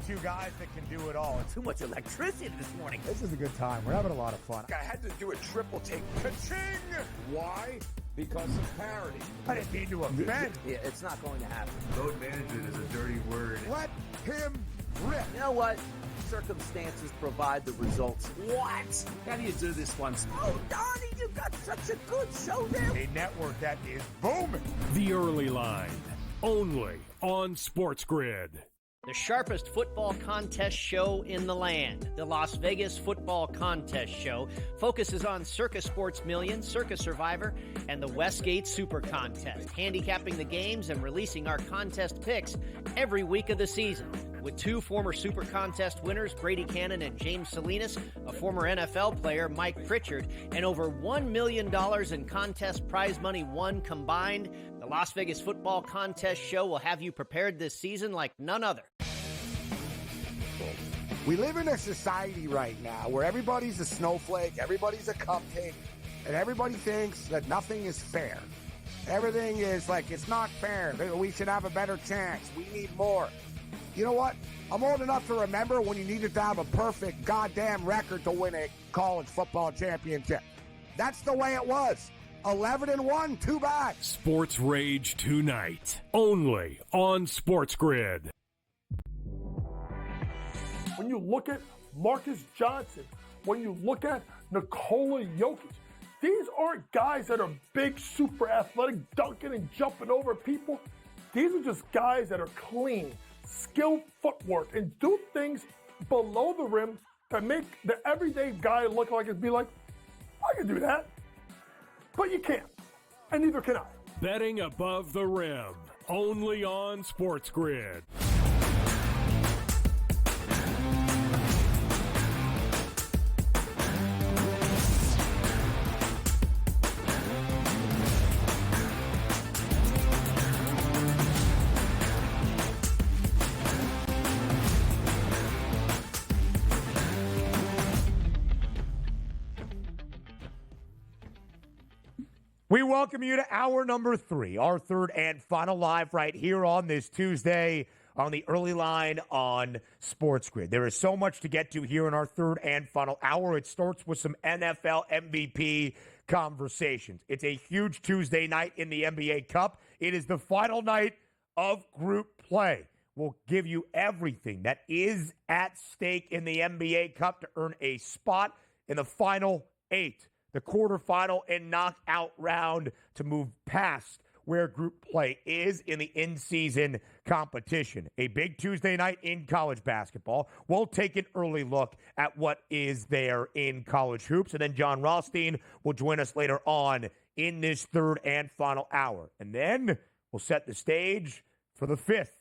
two guys that can do it all. Too much electricity this morning. This is a good time. We're having a lot of fun. I had to do a triple take. Ka-ching! Why? Because of parity. I didn't mean to offend. Yeah, it's not going to happen. Load management is a dirty word. Let him rip. You know what? Circumstances provide the results. What? How do you do this once? Oh, Donnie, you got such a good show there. A network that is booming. The Early Line, only on Sports Grid. The sharpest football contest show in the land, the Las Vegas Football Contest Show, focuses on Circus Sports Million, Circus Survivor, and the Westgate Super Contest, handicapping the games and releasing our contest picks every week of the season. With two former Super Contest winners, Brady Cannon and James Salinas, a former NFL player, Mike Pritchard, and over $1 million in contest prize money won combined, the Las Vegas Football Contest Show will have you prepared this season like none other. We live in a society right now where everybody's a snowflake, everybody's a cupcake, and everybody thinks that nothing is fair. Everything is like, it's not fair. We should have a better chance. We need more. You know what? I'm old enough to remember when you needed to have a perfect goddamn record to win a college football championship. That's the way it was. 11-1, too bad. Sports Rage tonight, only on Sports Grid. When you look at Marcus Johnson, when you look at Nikola Jokic, these aren't guys that are big, super athletic, dunking and jumping over people. These are just guys that are clean, skilled footwork, and do things below the rim that make the everyday guy look like it'd be like, I can do that. But you can't, and neither can I. Betting above the rim, only on Sports Grid. We welcome you to hour number 3, our third and final live right here on this Tuesday on the Early Line on Sports Grid. There is so much to get to here in our third and final hour. It starts with some NFL MVP conversations. It's a huge Tuesday night in the NBA Cup. It is the final night of group play. We'll give you everything that is at stake in the NBA Cup to earn a spot in the final 8. The quarterfinal and knockout round to move past where group play is in the in-season competition. A big Tuesday night in college basketball. We'll take an early look at what is there in college hoops, and then John Rothstein will join us later on in this third and final hour. And then we'll set the stage for the 5th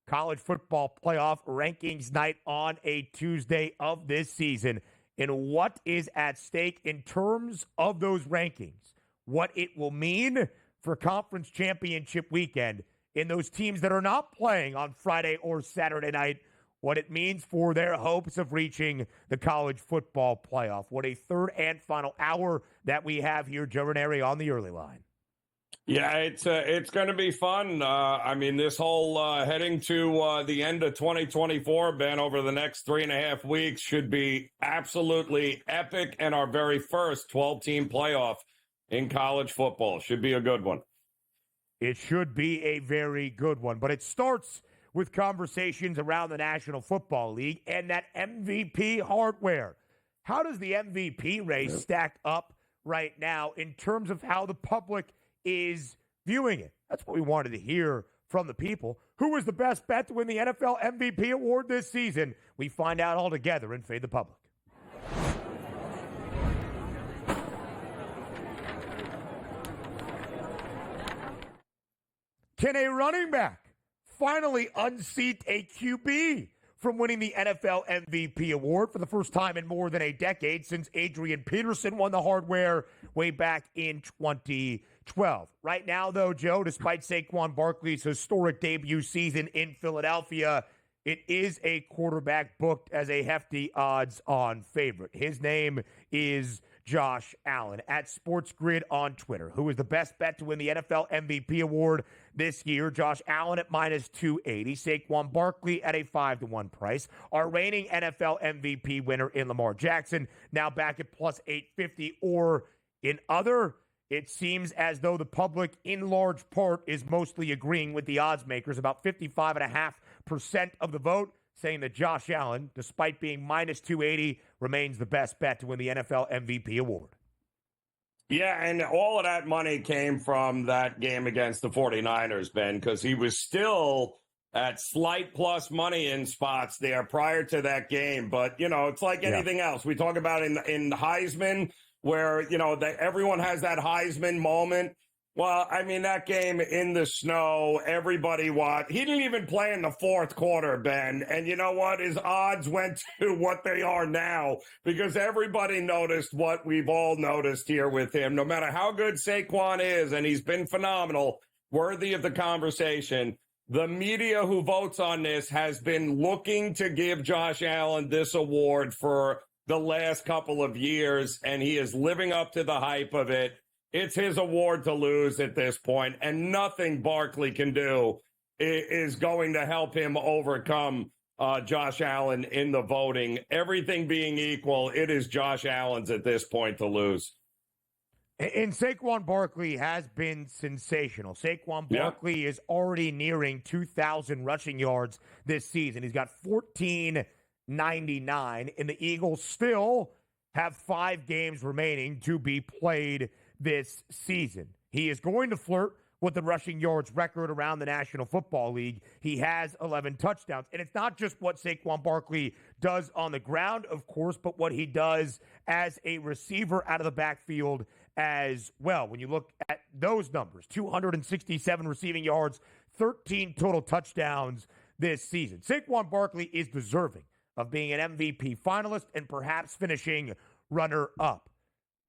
college football playoff rankings night on a Tuesday of this season. And what is at stake in terms of those rankings, what it will mean for conference championship weekend in those teams that are not playing on Friday or Saturday night, what it means for their hopes of reaching the college football playoff. What a third and final hour that we have here, Joe Ranieri, on the Early Line. Yeah, it's going to be fun. I mean, this whole heading to the end of 2024, Ben, over the next 3.5 weeks should be absolutely epic, and our very first 12-team playoff in college football. Should be a good one. It should be a very good one, but it starts with conversations around the National Football League and that MVP hardware. How does the MVP race stack up right now in terms of how the public is viewing it? That's what we wanted to hear from the people. Who was the best bet to win the NFL MVP award this season? We find out all together in Fade the Public. Can a running back finally unseat a QB from winning the NFL MVP award for the first time in more than a decade since Adrian Peterson won the hardware way back in 2012? Right now, though, Joe, despite Saquon Barkley's historic debut season in Philadelphia, it is a quarterback booked as a hefty odds-on favorite. His name is Josh Allen at Sports Grid on Twitter, who is the best bet to win the NFL MVP award this year. Josh Allen at minus 280. Saquon Barkley at a 5-1 price. Our reigning NFL MVP winner in Lamar Jackson now back at plus 850. Or in other, it seems as though the public in large part is mostly agreeing with the odds makers. About 55.5% of the vote saying that Josh Allen, despite being minus 280, remains the best bet to win the NFL MVP award. Yeah, and all of that money came from that game against the 49ers, Ben, because he was still at slight plus money in spots there prior to that game. But, you know, it's like anything else. We talk about in Heisman where, you know, that everyone has that Heisman moment. Well, I mean, that game in the snow, everybody watched. He didn't even play in the fourth quarter, Ben. And you know what? His odds went to what they are now because everybody noticed what we've all noticed here with him. No matter how good Saquon is, and he's been phenomenal, worthy of the conversation, the media who votes on this has been looking to give Josh Allen this award for the last couple of years, and he is living up to the hype of it. It's his award to lose at this point, and nothing Barkley can do is going to help him overcome Josh Allen in the voting. Everything being equal, it is Josh Allen's at this point to lose. And Saquon Barkley has been sensational. Saquon Barkley is already nearing 2,000 rushing yards this season. He's got 1,499, and the Eagles still have 5 games remaining to be played this season. He is going to flirt with the rushing yards record around the National Football League. He has 11 touchdowns. And it's not just what Saquon Barkley does on the ground, of course, but what he does as a receiver out of the backfield as well. When you look at those numbers, 267 receiving yards, 13 total touchdowns this season. Saquon Barkley is deserving of being an MVP finalist and perhaps finishing runner-up.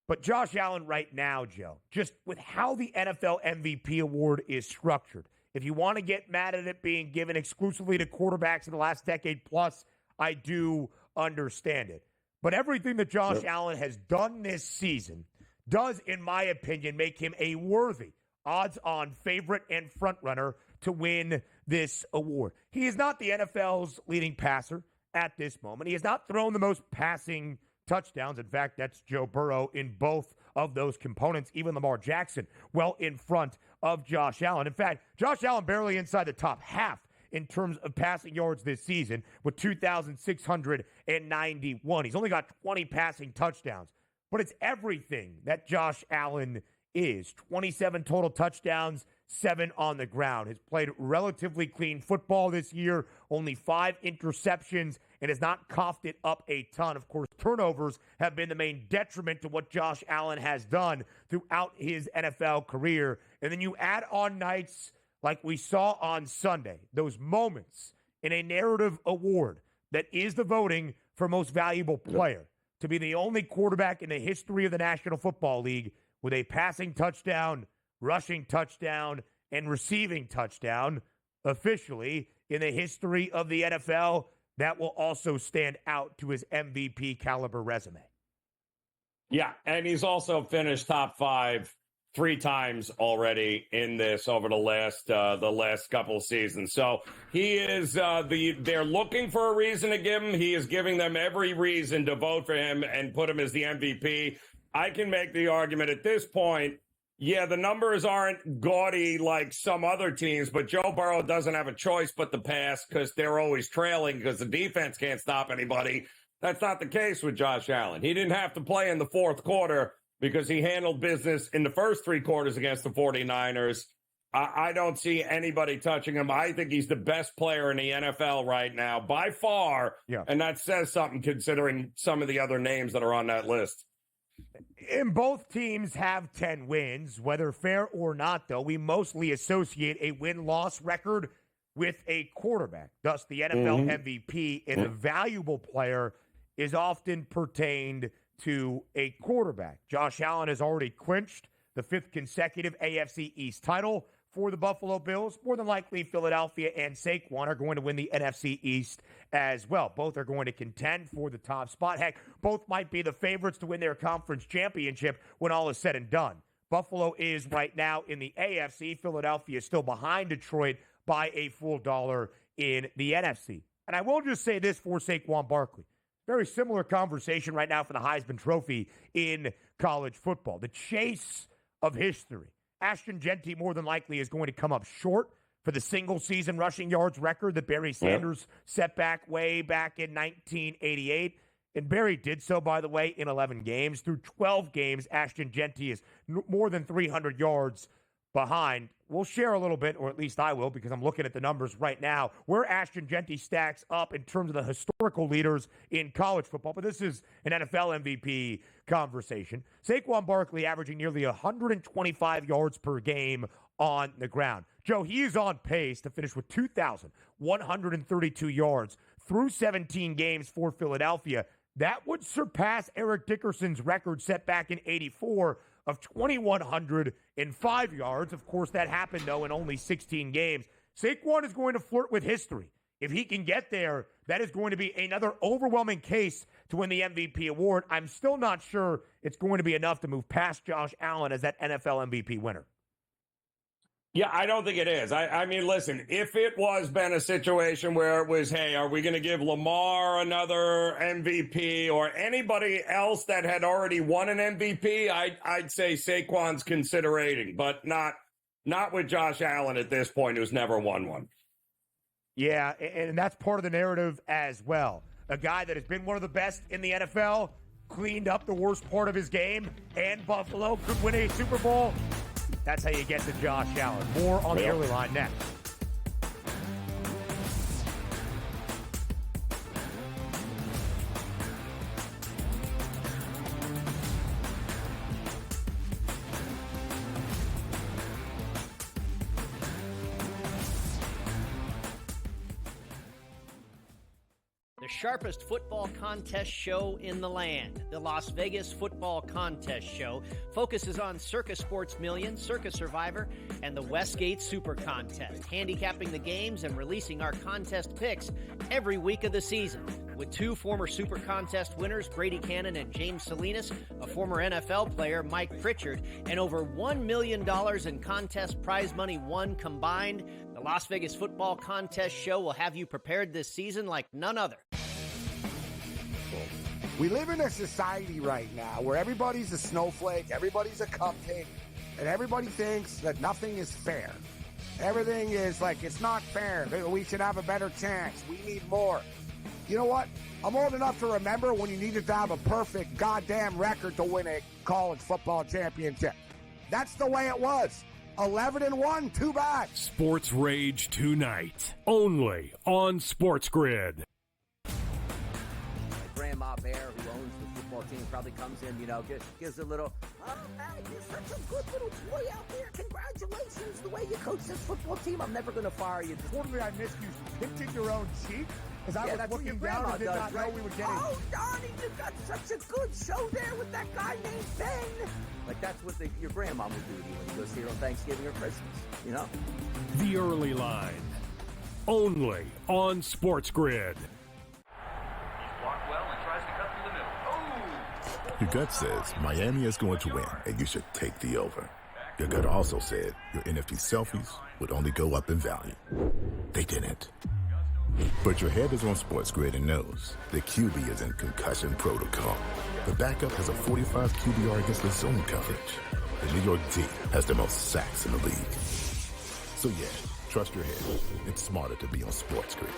But Josh Allen right now, Joe, just with how the NFL MVP award is structured, if you want to get mad at it being given exclusively to quarterbacks in the last decade plus, I do understand it. But everything that Josh Allen has done this season does, in my opinion, make him a worthy odds-on favorite and frontrunner to win this award. He is not the NFL's leading passer at this moment. He has not thrown the most passing touchdowns. In fact, that's Joe Burrow in both of those components, even Lamar Jackson well in front of Josh Allen. In fact, Josh Allen barely inside the top half in terms of passing yards this season with 2,691. He's only got 20 passing touchdowns, but it's everything that Josh Allen is. 27 total touchdowns, 7 on the ground. Has played relatively clean football this year, only 5 interceptions, and has not coughed it up a ton. Of course, turnovers have been the main detriment to what Josh Allen has done throughout his NFL career. And then you add on nights like we saw on Sunday, those moments in a narrative award that is the voting for most valuable player, to be the only quarterback in the history of the National Football League with a passing touchdown, rushing touchdown, and receiving touchdown officially in the history of the NFL. That will also stand out to his MVP caliber resume. Yeah, and he's also finished top 5 3 times already in this over the last couple of seasons. So he is they're looking for a reason to give him. He is giving them every reason to vote for him and put him as the MVP. I can make the argument at this point, yeah, the numbers aren't gaudy like some other teams, but Joe Burrow doesn't have a choice but to pass because they're always trailing because the defense can't stop anybody. That's not the case with Josh Allen. He didn't have to play in the fourth quarter because he handled business in the first 3 quarters against the 49ers. I don't see anybody touching him. I think he's the best player in the NFL right now by far, and that says something considering some of the other names that are on that list. And both teams have 10 wins. Whether fair or not, though, we mostly associate a win-loss record with a quarterback. Thus, the NFL MVP and a valuable player is often pertained to a quarterback. Josh Allen has already clinched the 5th consecutive AFC East title for the Buffalo Bills. More than likely, Philadelphia and Saquon are going to win the NFC East as well. Both are going to contend for the top spot. Heck, both might be the favorites to win their conference championship when all is said and done. Buffalo is right now in the AFC. Philadelphia is still behind Detroit by a full dollar in the NFC. And I will just say this for Saquon Barkley. Very similar conversation right now for the Heisman Trophy in college football. The chase of history. Ashton Jeanty more than likely is going to come up short for the single-season rushing yards record that Barry Sanders set back way back in 1988. And Barry did so, by the way, in 11 games. Through 12 games, Ashton Jeanty is more than 300 yards behind. We'll share a little bit, or at least I will, because I'm looking at the numbers right now, where Ashton Jeanty stacks up in terms of the historical leaders in college football. But this is an NFL MVP conversation. Saquon Barkley averaging nearly 125 yards per game on the ground. Joe, he is on pace to finish with 2,132 yards through 17 games for Philadelphia. That would surpass Eric Dickerson's record set back in '84 of 2,105 yards. Of course, that happened, though, in only 16 games. Saquon is going to flirt with history. If he can get there, that is going to be another overwhelming case to win the MVP award. I'm still not sure it's going to be enough to move past Josh Allen as that NFL MVP winner. Yeah, I don't think it is. I mean, listen, if it was been a situation where it was, hey, are we going to give Lamar another MVP or anybody else that had already won an MVP, I'd say Saquon's considering, but not with Josh Allen at this point, who's never won one. Yeah, and that's part of the narrative as well. A guy that has been one of the best in the NFL, cleaned up the worst part of his game, and Buffalo could win a Super Bowl. That's how you get to Josh Allen. More on the early line next. The sharpest football contest show in the land, the Las Vegas Football Contest Show, focuses on Circus Sports Million, Circus Survivor, and the Westgate Super Contest, handicapping the games and releasing our contest picks every week of the season. With two former Super Contest winners, Brady Cannon and James Salinas, a former NFL player, Mike Pritchard, and over $1 million in contest prize money won combined, the Las Vegas Football Contest Show will have you prepared this season like none other. We live in a society right now where everybody's a snowflake, everybody's a cupcake, and everybody thinks that nothing is fair. Everything is like, it's not fair. We should have a better chance. We need more. You know what? I'm old enough to remember when you needed to have a perfect goddamn record to win a college football championship. That's the way it was. 11-1, too bad. Sports Rage tonight, only on Sports Grid. Grandma Bear, who owns the football team, probably comes in, gives a little, oh, man, you're such a good little boy out there. Congratulations, the way you coach this football team. I'm never going to fire you. Totally, I missed you pinching your own cheek as I was looking down and did not know we were getting. Oh, Donnie, you got such a good show there with that guy named Ben. Like, that's what your grandma would do to you when you go see her on Thanksgiving or Christmas, The Early Line, only on Sports Grid. Your gut says Miami is going to win, and you should take the over. Your gut also said your NFT selfies would only go up in value. They didn't. But your head is on Sports Grid and knows the QB is in concussion protocol. The backup has a 45 QBR against the zone coverage. The New York D has the most sacks in the league. So yeah, trust your head. It's smarter to be on Sports Grid.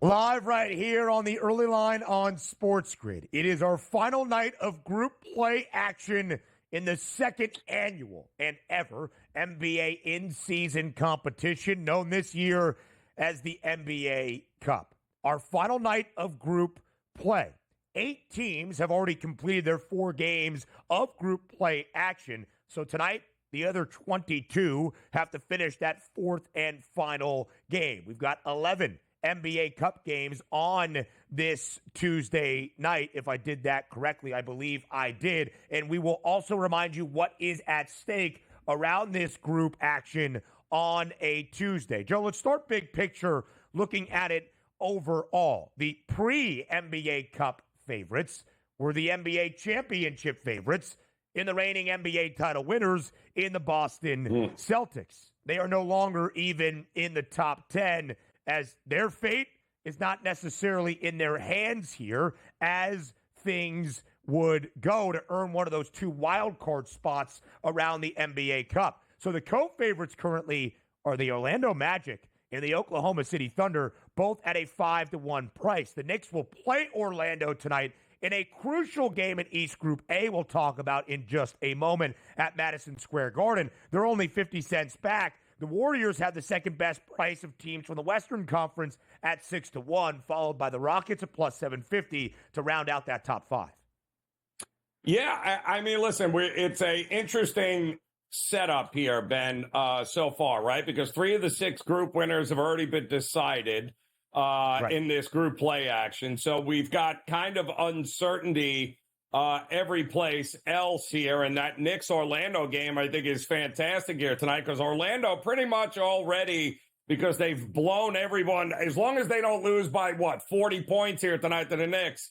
Live right here on the Early Line on Sports Grid. It is our final night of group play action in the second annual and ever NBA in-season competition, known this year as the NBA Cup. Our final night of group play. 8 teams have already completed their 4 games of group play action. So tonight, the other 22 have to finish that 4th and final game. We've got 11 NBA Cup games on this Tuesday night. If I did that correctly, I believe I did. And we will also remind you what is at stake around this group action on a Tuesday. Joe, let's start big picture looking at it overall. The pre-NBA Cup favorites were the NBA championship favorites in the reigning NBA title winners in the Boston Celtics. They are no longer even in the top 10, as their fate is not necessarily in their hands here, as things would go to earn one of those 2 wild card spots around the NBA Cup. So the co-favorites currently are the Orlando Magic and the Oklahoma City Thunder, both at a 5-1 price. The Knicks will play Orlando tonight in a crucial game in East Group A we'll talk about in just a moment at Madison Square Garden. They're only 50 cents back. The Warriors have the second best price of teams from the Western Conference at 6-1, followed by the Rockets at plus 750 to round out that top 5. Yeah, I mean, listen, it's a interesting setup here, Ben, so far, right? Because 3 of the 6 group winners have already been decided in this group play action. So we've got kind of uncertainty every place else here. And that Knicks-Orlando game, I think, is fantastic here tonight because Orlando pretty much already, because they've blown everyone, as long as they don't lose by, 40 points here tonight to the Knicks,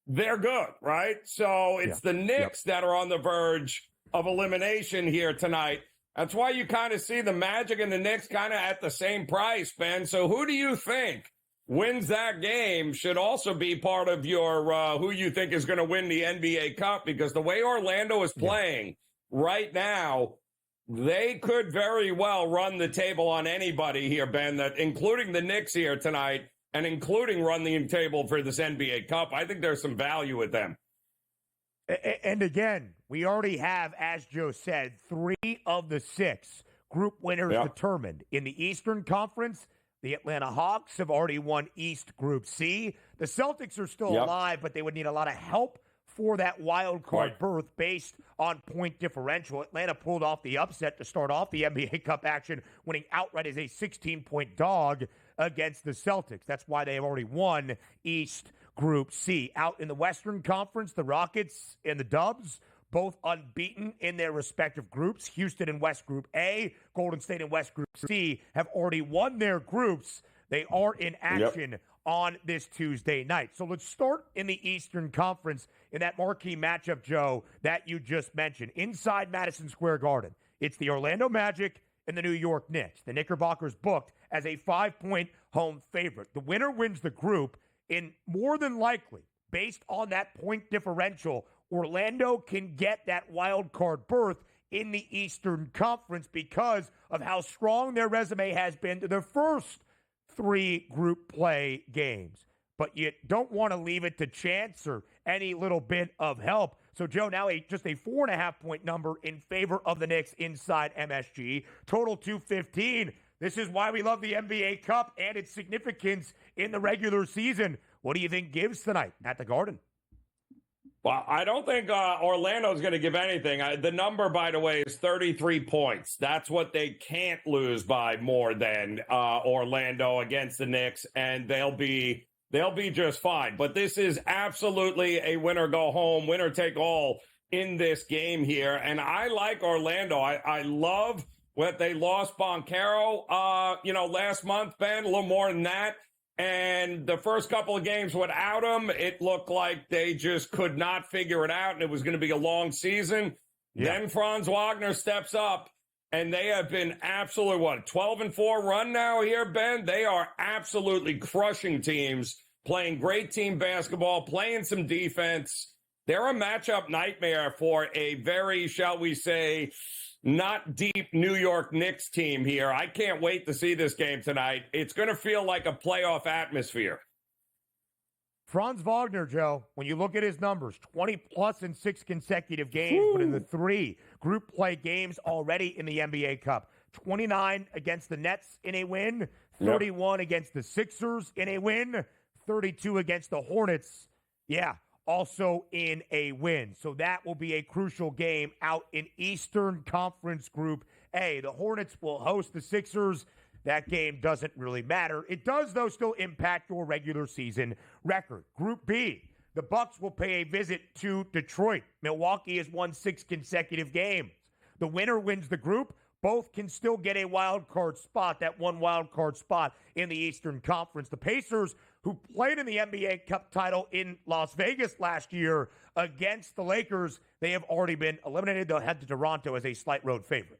they're good, right? So it's the Knicks that are on the verge of elimination here tonight. That's why you kind of see the Magic and the Knicks kind of at the same price, Ben. So who do you think wins that game should also be part of your who you think is going to win the NBA Cup? Because the way Orlando is playing right now, they could very well run the table on anybody here, Ben, that including the Knicks here tonight and including run the table for this NBA Cup. I think there's some value with them. And again, we already have, as Joe said, 3 of the 6 group winners determined. In the Eastern Conference, the Atlanta Hawks have already won East Group C. The Celtics are still alive, but they would need a lot of help for that wild card berth based on point differential. Atlanta pulled off the upset to start off the NBA Cup action, winning outright as a 16-point dog against the Celtics. That's why they have already won East Group C. Out in the Western Conference, the Rockets and the Dubs, both unbeaten in their respective groups. Houston in West Group A, Golden State in West Group C have already won their groups. They are in action on this Tuesday night. So let's start in the Eastern Conference in that marquee matchup, Joe, that you just mentioned. Inside Madison Square Garden, it's the Orlando Magic and the New York Knicks. The Knickerbockers booked as a 5-point home favorite. The winner wins the group, and more than likely, based on that point differential, Orlando can get that wild card berth in the Eastern Conference because of how strong their resume has been to their first 3 group play games. But you don't want to leave it to chance or any little bit of help. So, Joe, now just a 4.5-point number in favor of the Knicks inside MSG. Total 215. This is why we love the NBA Cup and its significance in the regular season. What do you think gives tonight at the Garden? Well, I don't think Orlando's going to give anything. The number, by the way, is 33 points. That's what they can't lose by more than Orlando against the Knicks, and they'll be just fine. But this is absolutely a winner-go-home, winner-take-all in this game here. And I like Orlando. I love what they lost Banchero, last month, Ben, a little more than that. And the first couple of games without him, it looked like they just could not figure it out, and it was going to be a long season. Then Franz Wagner steps up, and they have been absolutely, 12-4 run now here, Ben? They are absolutely crushing teams, playing great team basketball, playing some defense. They're a matchup nightmare for a very, shall we say, not deep New York Knicks team here. I can't wait to see this game tonight. It's going to feel like a playoff atmosphere. Franz Wagner, Joe, when you look at his numbers, 20-plus in 6 consecutive games, but in the 3 group play games already in the NBA Cup. 29 against the Nets in a win, 31 against the Sixers in a win, 32 against the Hornets. Also in a win. So that will be a crucial game out in Eastern Conference Group A. The Hornets will host the Sixers. that game doesn't really matter. It does, though, still impact your regular season record. Group B, the Bucks will pay a visit to Detroit. Milwaukee has won 6 consecutive games. The winner wins the group. Both can still get a wild card spot, that one wild card spot in the Eastern Conference. The Pacers, who played in the NBA Cup title in Las Vegas last year against the Lakers, they have already been eliminated. They'll head to Toronto as a slight road favorite.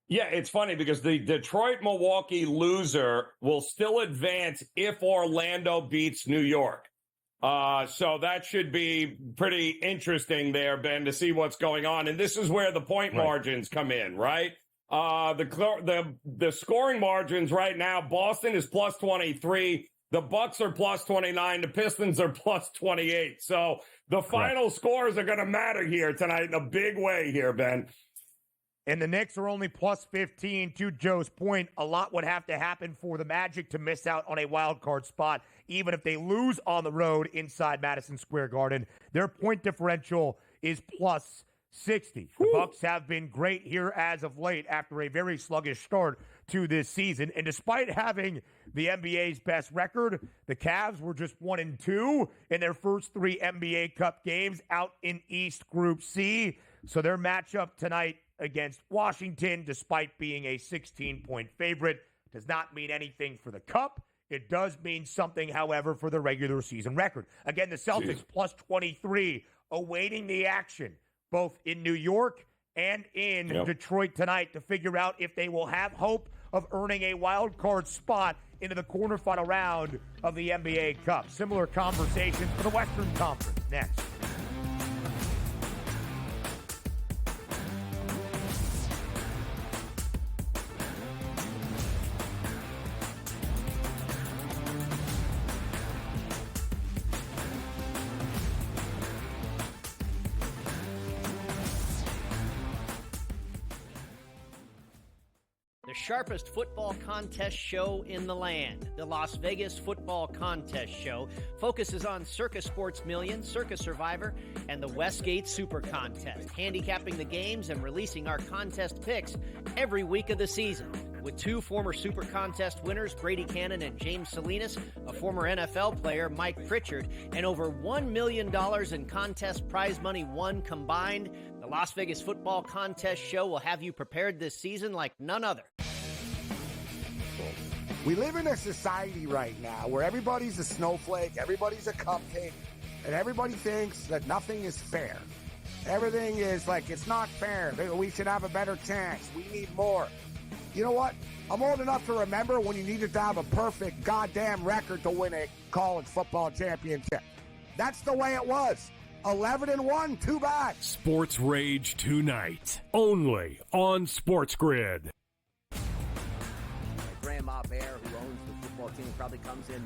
Yeah, it's funny because the Detroit-Milwaukee loser will still advance if Orlando beats New York. So that should be pretty interesting there, Ben, to see what's going on. And this is where the point margins come in, right? The scoring margins right now, Boston is plus 23. The Bucks are plus 29. The Pistons are plus 28. So the final scores are going to matter here tonight in a big way here, Ben. And the Knicks are only plus 15. To Joe's point, a lot would have to happen for the Magic to miss out on a wild card spot, even if they lose on the road inside Madison Square Garden. Their point differential is plus 60. The Bucks have been great here as of late after a very sluggish start to this season. And despite having the NBA's best record, the Cavs were just 1-2 in their first 3 NBA Cup games out in East Group C. So their matchup tonight against Washington, despite being a 16-point favorite, does not mean anything for the Cup. It does mean something, however, for the regular season record. Again, the Celtics plus 23, awaiting the action, both in New York and in Detroit tonight to figure out if they will have hope of earning a wild card spot into the quarterfinal round of the NBA Cup. Similar conversations for the Western Conference next. The sharpest football contest show in the land, the Las Vegas Football Contest Show, focuses on Circus Sports Million, Circus Survivor, and the Westgate Super Contest, handicapping the games and releasing our contest picks every week of the season. With 2 former Super Contest winners, Brady Cannon and James Salinas, a former NFL player, Mike Pritchard, and over $1 million in contest prize money won combined, the Las Vegas Football Contest Show will have you prepared this season like none other. We live in a society right now where everybody's a snowflake, everybody's a cupcake, and everybody thinks that nothing is fair. Everything is like, it's not fair. We should have a better chance. We need more. You know what? I'm old enough to remember when you needed to have a perfect goddamn record to win a college football championship. That's the way it was. 11-1, too bad. Sports Rage tonight, only on Sports Grid. Grandma Bear, who owns the football team, probably comes in,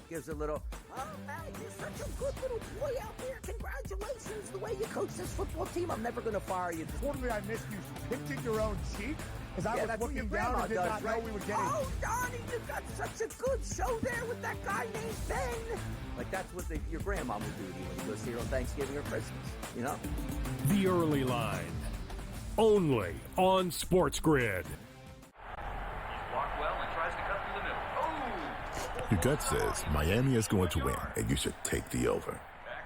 gives a little, oh, man, you're such a good little boy out there. Congratulations, the way you coach this football team. I'm never going to fire you. Totally, I missed you. Pinching your own cheek? As I was looking down and did not know we were getting... Oh, Donnie, you got such a good show there with that guy named Ben. Like, that's what your grandma would do to you when you go see her on Thanksgiving or Christmas, The Early Line, only on Sports Grid. Blocked well and tries to cut through the middle. Oh! Your gut says Miami is going to win, and you should take the over.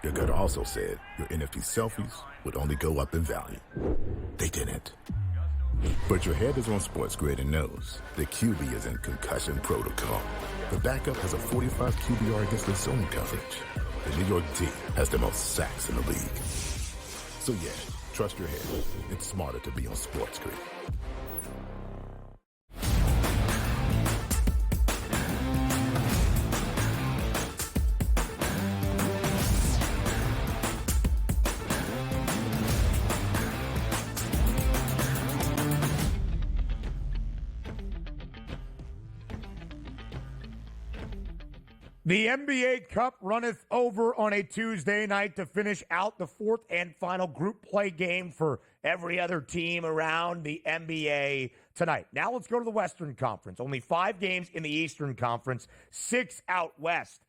Your gut also said your NFT selfies would only go up in value. They didn't. But your head is on Sports Grid and knows the QB is in concussion protocol. The backup has a 45 QBR against the zone coverage. The New York D has the most sacks in the league. So yeah, trust your head. It's smarter to be on Sports Grid. The NBA Cup runneth over on a Tuesday night to finish out the 4th and final group play game for every other team around the NBA tonight. Now let's go to the Western Conference. Only 5 games in the Eastern Conference, 6 out west.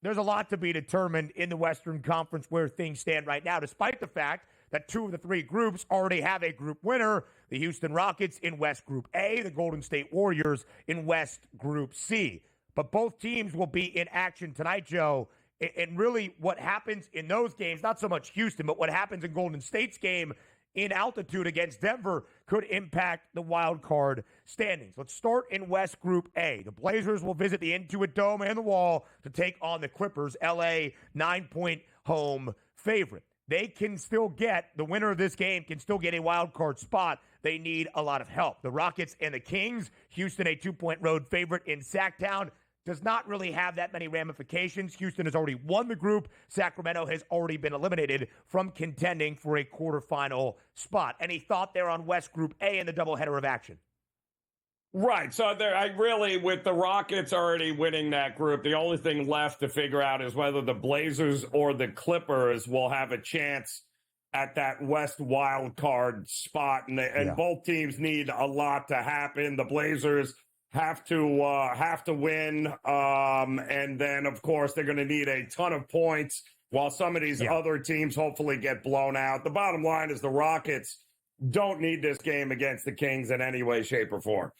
There's a lot to be determined in the Western Conference where things stand right now, despite the fact that 2 of the 3 groups already have a group winner, the Houston Rockets in West Group A, the Golden State Warriors in West Group C. But both teams will be in action tonight, Joe. And really what happens in those games, not so much Houston, but what happens in Golden State's game in altitude against Denver could impact the wild card standings. Let's start in West Group A. The Blazers will visit the Intuit Dome and the Wall to take on the Clippers, LA 9-point home favorite. They can still get, the winner of this game can still get a wild card spot. They need a lot of help. The Rockets and the Kings, Houston a 2-point road favorite in Sacktown, does not really have that many ramifications. Houston has already won the group. Sacramento has already been eliminated from contending for a quarterfinal spot. Any thought there on West Group A and the doubleheader of action? Right. So with the Rockets already winning that group, the only thing left to figure out is whether the Blazers or the Clippers will have a chance at that West wild card spot. And both teams need a lot to happen. The Blazers have to win, and then of course they're going to need a ton of points while some of these other teams hopefully get blown out. The bottom line is the Rockets don't need this game against the Kings in any way, shape, or form.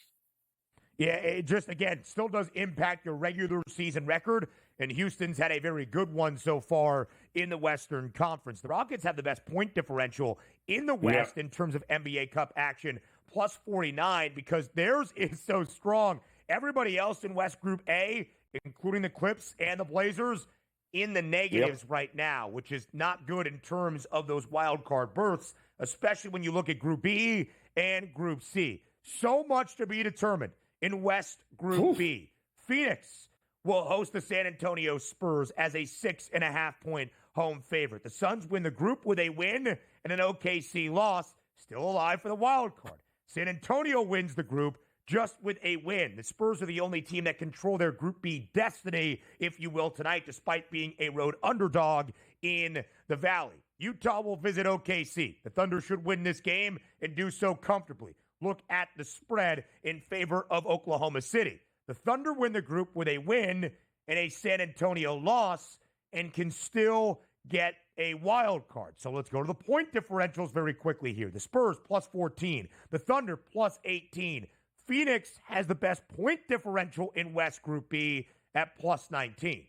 Yeah, it just, again, still does impact your regular season record, and Houston's had a very good one so far in the Western Conference. The Rockets have the best point differential in the West in terms of NBA Cup action, plus 49, because theirs is so strong. Everybody else in West Group A, including the Clips and the Blazers, in the negatives right now, which is not good in terms of those wild card berths, especially when you look at Group B and Group C. So much to be determined in West Group B. Phoenix will host the San Antonio Spurs as a 6.5-point home favorite. The Suns win the group with a win and an OKC loss, still alive for the wild card. San Antonio wins the group just with a win. The Spurs are the only team that control their Group B destiny, if you will, tonight, despite being a road underdog in the Valley. Utah will visit OKC. The Thunder should win this game and do so comfortably. Look at the spread in favor of Oklahoma City. The Thunder win the group with a win and a San Antonio loss and can still get a wild card. So let's go to the point differentials very quickly here. The Spurs plus 14. The Thunder plus 18. Phoenix has the best point differential in West Group B at plus 19.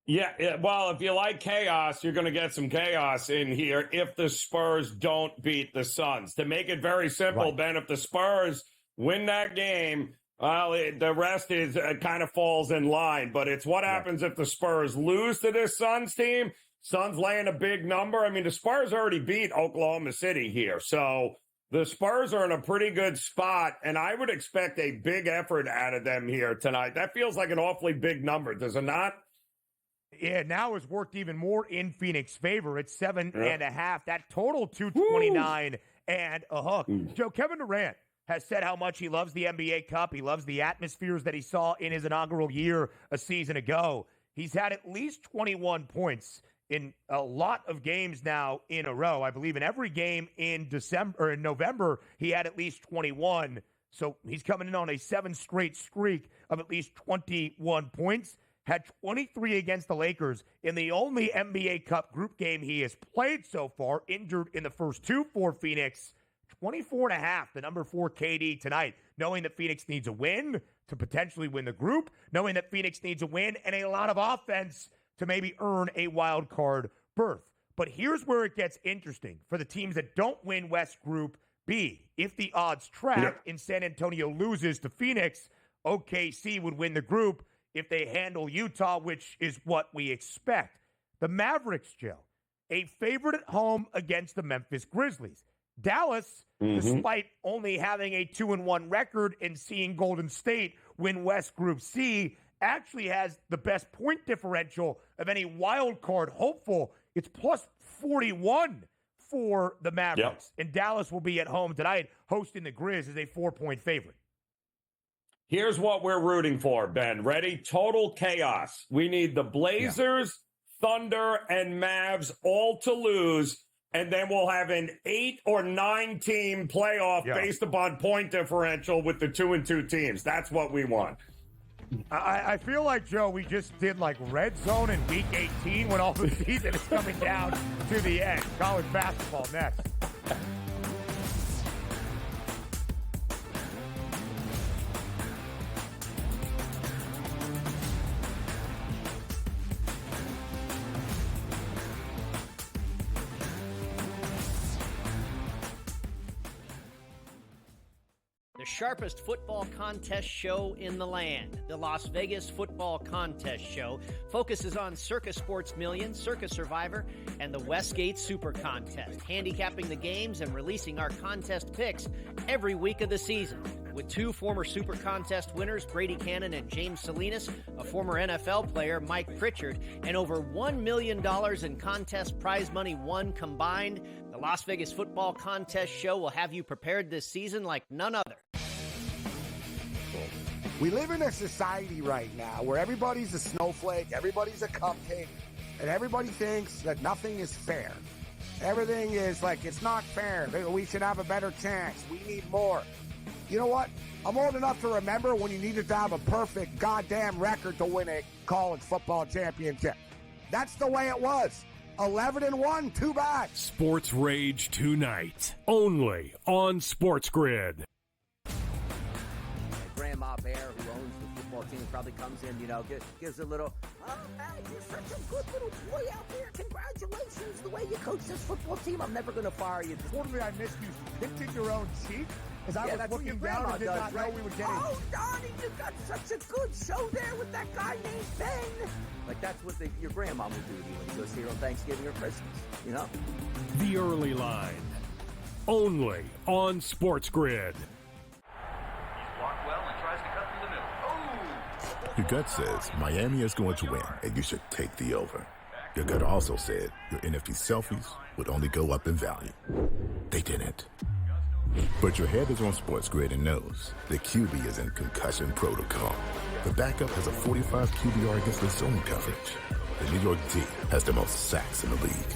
Yeah, well, if you like chaos, you're going to get some chaos in here if the Spurs don't beat the Suns. To make it very simple, Ben, if the Spurs win that game, well, the rest is kind of falls in line. But it's what happens if the Spurs lose to this Suns team. Suns laying a big number. I mean, the Spurs already beat Oklahoma City here. So the Spurs are in a pretty good spot, and I would expect a big effort out of them here tonight. That feels like an awfully big number, does it not? Yeah, now it's worked even more in Phoenix' favor. It's 7.5. That total 229 and a hook. Joe, Kevin Durant has said how much he loves the NBA Cup. He loves the atmospheres that he saw in his inaugural year a season ago. He's had at least 21 points in a lot of games now in a row. I believe in every game in November, he had at least 21. So he's coming in on a 7-straight streak of at least 21 points. Had 23 against the Lakers in the only NBA Cup group game he has played so far, injured in the first 2 for Phoenix. 24.5, the number 4 KD tonight, knowing that Phoenix needs a win to potentially win the group, knowing that Phoenix needs a win and a lot of offense to maybe earn a wild card berth. But here's where it gets interesting for the teams that don't win West Group B. If the odds track and San Antonio loses to Phoenix, OKC would win the group if they handle Utah, which is what we expect. The Mavericks, Joe, a favorite at home against the Memphis Grizzlies. Dallas, despite only having a 2-1 record and seeing Golden State win West Group C, actually has the best point differential of any wild card hopeful. It's plus 41 for the Mavericks. And Dallas will be at home tonight hosting the Grizz as a 4-point favorite. Here's what we're rooting for, Ben. Ready? Total chaos. We need the Blazers, Thunder, and Mavs all to lose, and then we'll have an 8 or 9 team playoff based upon point differential with the 2-2 teams. That's what we want. I feel like, Joe, we just did like red zone in week 18 when all the season is coming down to the end. College basketball next. The sharpest football contest show in the land, the Las Vegas Football Contest Show, focuses on Circus Sports Million, Circus Survivor, and the Westgate Super Contest, handicapping the games and releasing our contest picks every week of the season. With two former Super Contest winners, Brady Cannon and James Salinas, a former NFL player, Mike Pritchard, and over $1 million in contest prize money won combined, the Las Vegas Football Contest Show will have you prepared this season like none other. We live in a society right now where everybody's a snowflake, everybody's a cupcake, and everybody thinks that nothing is fair. Everything is like, it's not fair. We should have a better chance. We need more. You know what? I'm old enough to remember when you needed to have a perfect goddamn record to win a college football championship. That's the way it was. 11-1, too bad. Sports Rage tonight, only on Sports Grid. Grandma Bear, who owns the football team, probably comes in, gives a little, oh, man, you're such a good little boy out there. Congratulations, the way you coach this football team. I'm never going to fire you. Totally, I missed you. Pinching your own cheek? As I was that's what looking your down grandma and did does, not right? know we were getting... Oh, Donnie, you got such a good show there with that guy named Ben. Like, that's what your grandma would do to you when she was here on Thanksgiving or Christmas, The Early Line, only on Sports Grid. He's blocked well and tries to cut through the middle. Oh! Your gut says Miami is going to win, and you should take the over. Your gut also said your NFT selfies would only go up in value. They didn't. But your head is on Sports Grid and knows the QB is in concussion protocol. The backup has a 45 QBR against the zone coverage. The New York D has the most sacks in the league.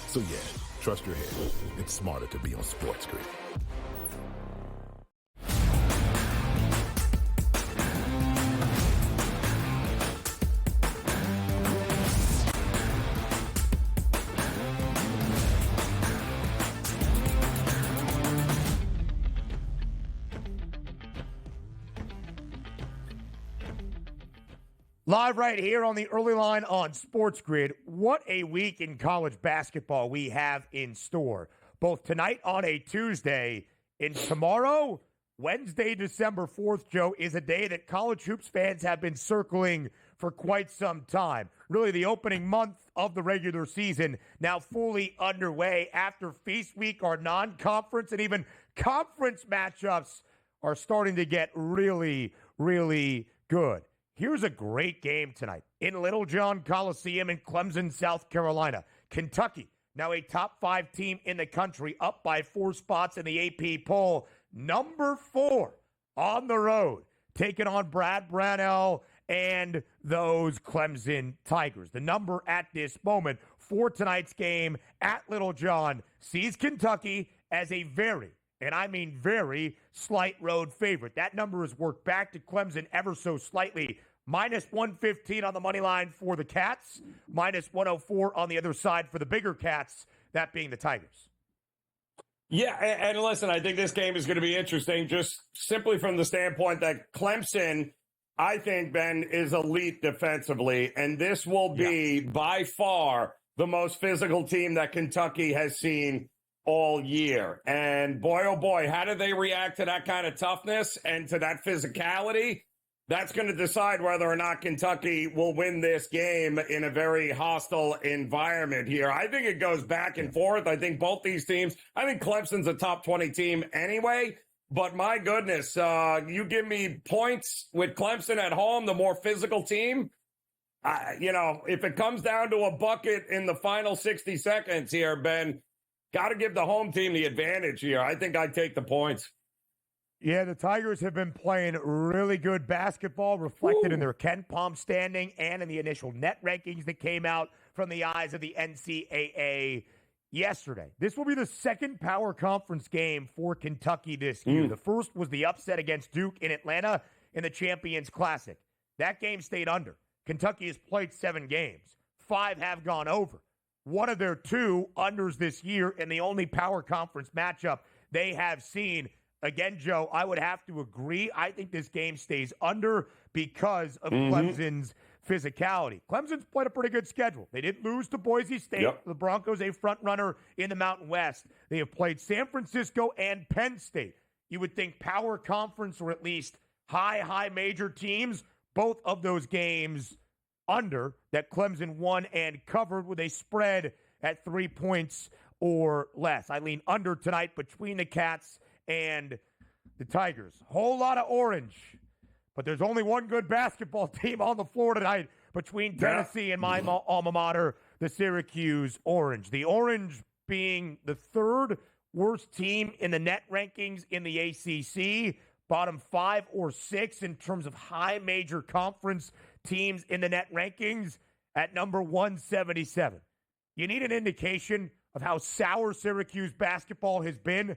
So yeah, trust your head. It's smarter to be on Sports Grid. Live right here on the Early Line on Sports Grid. What a week in college basketball we have in store. Both tonight on a Tuesday and tomorrow, Wednesday, December 4th, Joe, is a day that college hoops fans have been circling for quite some time. Really, the opening month of the regular season now fully underway. After Feast Week, our non-conference and even conference matchups are starting to get really, really good. Here's a great game tonight in Little John Coliseum in Clemson, South Carolina. Kentucky, now a top 5 team in the country, up by 4 spots in the AP poll. Number 4 on the road, taking on Brad Brownell and those Clemson Tigers. The number at this moment for tonight's game at Little John sees Kentucky as a very, and I mean very, slight road favorite. That number is worked back to Clemson ever so slightly. Minus 115 on the money line for the Cats. Minus 104 on the other side for the bigger Cats, that being the Tigers. Yeah, and listen, I think this game is going to be interesting just simply from the standpoint that Clemson, I think, Ben, is elite defensively, and this will be by far the most physical team that Kentucky has seen all year. And boy, oh boy, how do they react to that kind of toughness and to that physicality? That's going to decide whether or not Kentucky will win this game in a very hostile environment here. I think it goes back and forth. I think both these teams, I think Clemson's a top 20 team anyway, but my goodness, you give me points with Clemson at home, the more physical team. If it comes down to a bucket in the final 60 seconds here, Ben, got to give the home team the advantage here. I think I'd take the points. Yeah, the Tigers have been playing really good basketball, reflected in their KenPom standing and in the initial net rankings that came out from the eyes of the NCAA yesterday. This will be the second power conference game for Kentucky this year. The first was the upset against Duke in Atlanta in the Champions Classic. That game stayed under. Kentucky has played 7 games. 5 have gone over. One of their 2 unders this year in the only power conference matchup they have seen. Again, Joe, I would have to agree. I think this game stays under because of Clemson's physicality. Clemson's played a pretty good schedule. They did lose to Boise State. Yep. The Broncos, a front runner in the Mountain West. They have played San Francisco and Penn State. You would think power conference or at least high major teams, both of those games under that Clemson won and covered with a spread at 3 points or less. I lean under tonight between the Cats and the Tigers. Whole lot of orange, but there's only one good basketball team on the floor tonight between Tennessee and my alma mater, the Syracuse Orange. The Orange being the 3rd worst team in the net rankings in the ACC, bottom 5 or 6 in terms of high major conference teams in the net rankings at number 177. You need an indication of how sour Syracuse basketball has been.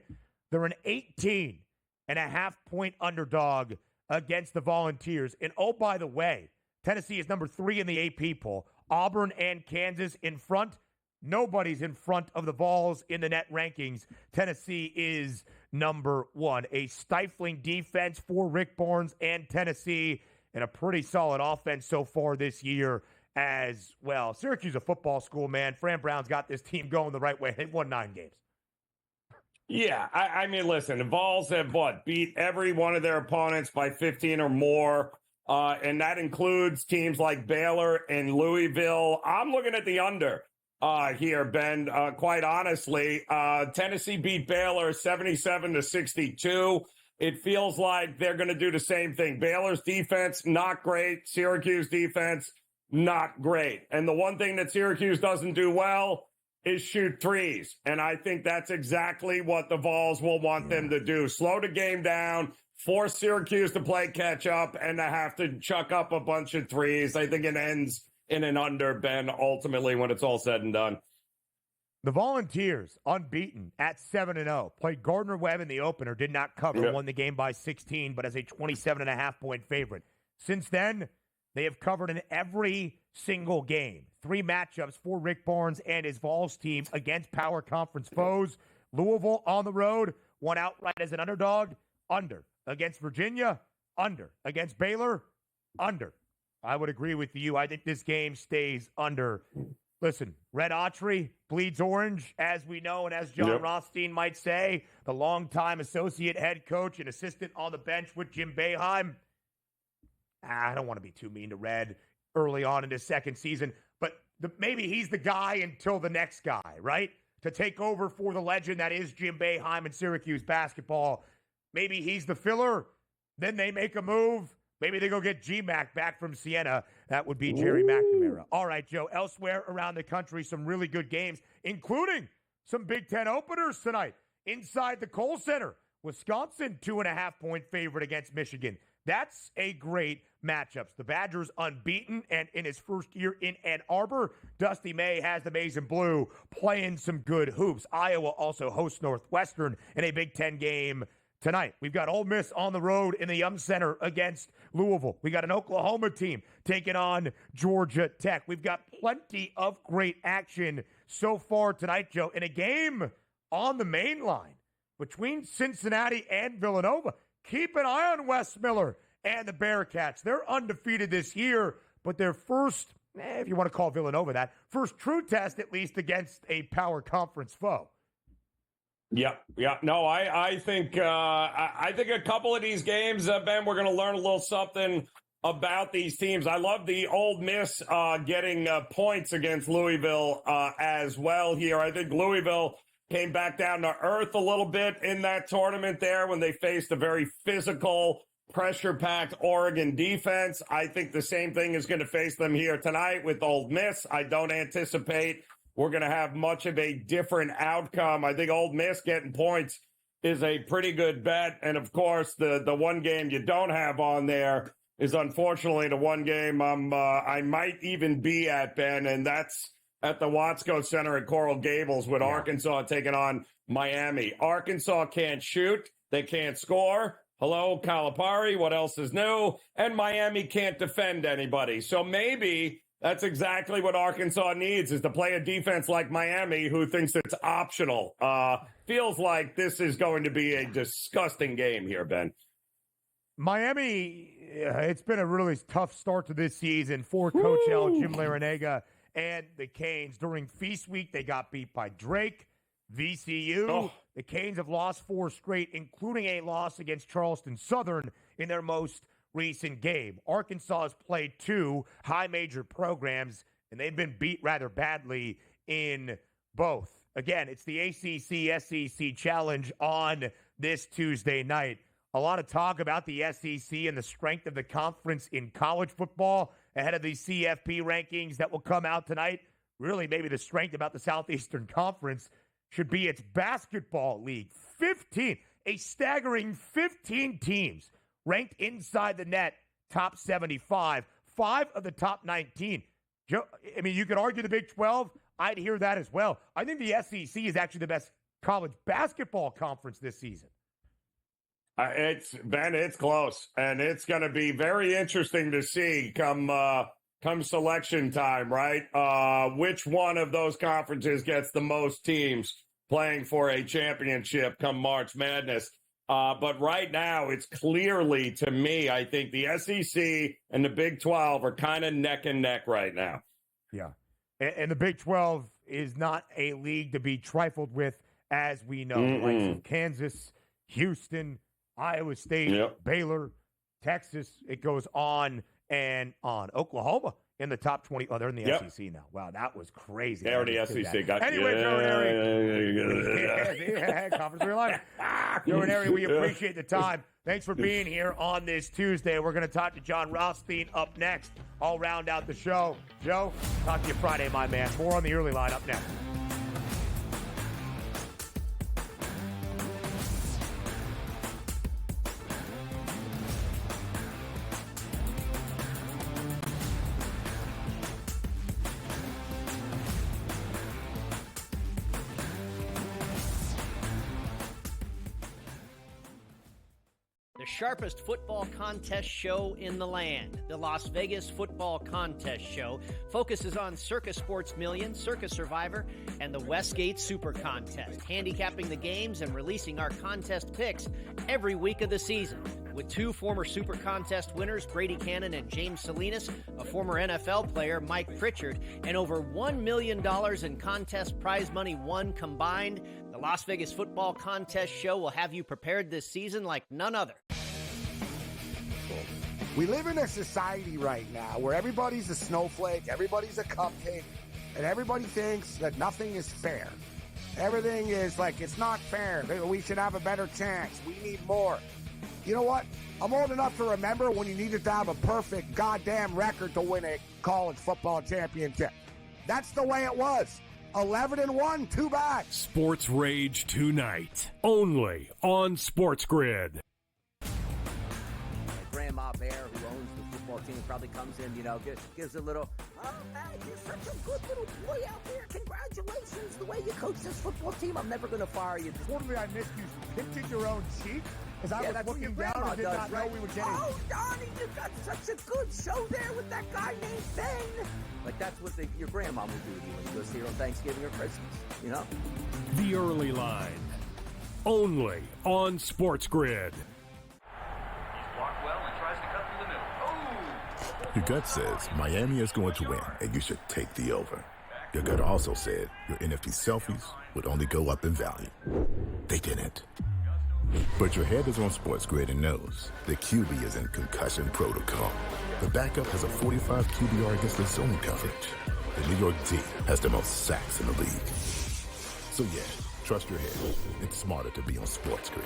They're an 18.5-point underdog against the Volunteers. And oh, by the way, Tennessee is number 3 in the AP poll. Auburn and Kansas in front. Nobody's in front of the Vols in the net rankings. Tennessee is number 1. A stifling defense for Rick Barnes and Tennessee, and a pretty solid offense so far this year as well. Syracuse, a football school, man. Fran Brown's got this team going the right way. They won 9 games. Yeah, I mean, listen, the Vols have, beat every one of their opponents by 15 or more, and that includes teams like Baylor and Louisville. I'm looking at the under here, Ben, quite honestly. Tennessee beat Baylor 77-62. It feels like they're going to do the same thing. Baylor's defense, not great. Syracuse defense, not great. And the one thing that Syracuse doesn't do well is shoot threes. And I think that's exactly what the Vols will want them to do. Slow the game down, force Syracuse to play catch up, and to have to chuck up a bunch of threes. I think it ends in an under, Ben, ultimately, when it's all said and done. The Volunteers, unbeaten at 7-0, played Gardner-Webb in the opener, did not cover, won the game by 16, but as a 27.5-point favorite. Since then, they have covered in every single game. 3 matchups for Rick Barnes and his Vols team against power conference foes. Louisville on the road, won outright as an underdog, under. Against Virginia, under. Against Baylor, under. I would agree with you. I think this game stays under. Listen, Red Autry bleeds orange, as we know, and as John Rothstein might say, the longtime associate head coach and assistant on the bench with Jim Boeheim. I don't want to be too mean to Red early on in his second season, but maybe he's the guy until the next guy, right? To take over for the legend that is Jim Boeheim and Syracuse basketball. Maybe he's the filler. Then they make a move. Maybe they go get G-Mac back from Siena. That would be Jerry McNamara. All right, Joe, elsewhere around the country, some really good games, including some Big Ten openers tonight. Inside the Kohl Center, Wisconsin, 2.5-point favorite against Michigan. That's a great matchup. The Badgers unbeaten, and in his first year in Ann Arbor, Dusty May has the Maize and Blue playing some good hoops. Iowa also hosts Northwestern in a Big Ten game tonight. We've got Ole Miss on the road in the Yum Center against Louisville. We got an Oklahoma team taking on Georgia Tech. We've got plenty of great action so far tonight, Joe, in a game on the main line between Cincinnati and Villanova. Keep an eye on Wes Miller and the Bearcats. They're undefeated this year, but their first, if you want to call Villanova that, first true test at least against a power conference foe. Yeah. No, I think a couple of these games, Ben, we're going to learn a little something about these teams. I love the Ole Miss getting points against Louisville as well here. I think Louisville came back down to earth a little bit in that tournament there when they faced a very physical, pressure-packed Oregon defense. I think the same thing is going to face them here tonight with Ole Miss. I don't anticipate we're going to have much of a different outcome. I think Ole Miss getting points is a pretty good bet. And, of course, the one game you don't have on there is unfortunately the one game I might even be at, Ben, and that's at the Watsco Center at Coral Gables with Arkansas taking on Miami. Arkansas can't shoot. They can't score. Hello, Calipari. What else is new? And Miami can't defend anybody. So maybe that's exactly what Arkansas needs, is to play a defense like Miami, who thinks it's optional. Feels like this is going to be a disgusting game here, Ben. Miami, it's been a really tough start to this season for Coach L, Jim Larrañaga, and the Canes. During Feast Week, they got beat by Drake, VCU. Oh. The Canes have lost 4 straight, including a loss against Charleston Southern in their most recent game. Arkansas has played 2 high major programs, and they've been beat rather badly in both. Again, it's the ACC-SEC Challenge on this Tuesday night. A lot of talk about the SEC and the strength of the conference in college football ahead of the CFP rankings that will come out tonight. Really, maybe the strength about the Southeastern Conference should be its basketball league. 15, a staggering 15 teams ranked inside the net, top 75, 5 of the top 19. I mean, you could argue the Big 12. I'd hear that as well. I think the SEC is actually the best college basketball conference this season. It's close, and it's going to be very interesting to see come selection time, right? Which one of those conferences gets the most teams playing for a championship come March Madness? But right now, it's clearly, to me, I think the SEC and the Big 12 are kind of neck and neck right now. Yeah, and the Big 12 is not a league to be trifled with, as we know. Like Kansas, Houston, Iowa State, Baylor, Texas, it goes on and on. Oklahoma in the top 20. Oh, they're in the SEC now. Wow, that was crazy. They're the SEC. Anyway, Conference Realignment. Joe Ranieri, we appreciate the time. Thanks for being here on this Tuesday. We're going to talk to John Rothstein up next. I'll round out the show. Joe, talk to you Friday, my man. More on the early line up next. The sharpest football contest show in the land, the Las Vegas Football Contest Show, focuses on Circus Sports Million, Circus Survivor, and the Westgate Super Contest, handicapping the games and releasing our contest picks every week of the season. With 2 former Super Contest winners, Brady Cannon and James Salinas, a former NFL player, Mike Pritchard, and over $1 million in contest prize money won combined, the Las Vegas Football Contest Show will have you prepared this season like none other. We live in a society right now where everybody's a snowflake, everybody's a cupcake, and everybody thinks that nothing is fair. Everything is like, it's not fair. We should have a better chance. We need more. You know what? I'm old enough to remember when you needed to have a perfect goddamn record to win a college football championship. That's the way it was. 11-1, too bad. Sports Rage tonight, only on Sports Grid. Grandma Bear, who owns the football team, probably comes in, gives a little, oh, man, you're such a good little boy out there. Congratulations, the way you coach this football team. I'm never going to fire you. Totally, I missed you. Pinching your own cheek? As I was looking down and did not know we were getting... Oh, Donnie, you got such a good show there with that guy named Ben. Like, that's what your grandma would do to you when you go see her on Thanksgiving or Christmas, The Early Line, only on Sports Grid. He's blocked well and tries to cut through the middle. Oh! Your gut says Miami is going to win, and you should take the over. Your gut also said your NFT selfies would only go up in value. They didn't. But your head is on Sports Grid and knows the QB is in concussion protocol. The backup has a 45 QBR against the zone coverage. The New York D has the most sacks in the league. So yeah, trust your head. It's smarter to be on Sports Grid.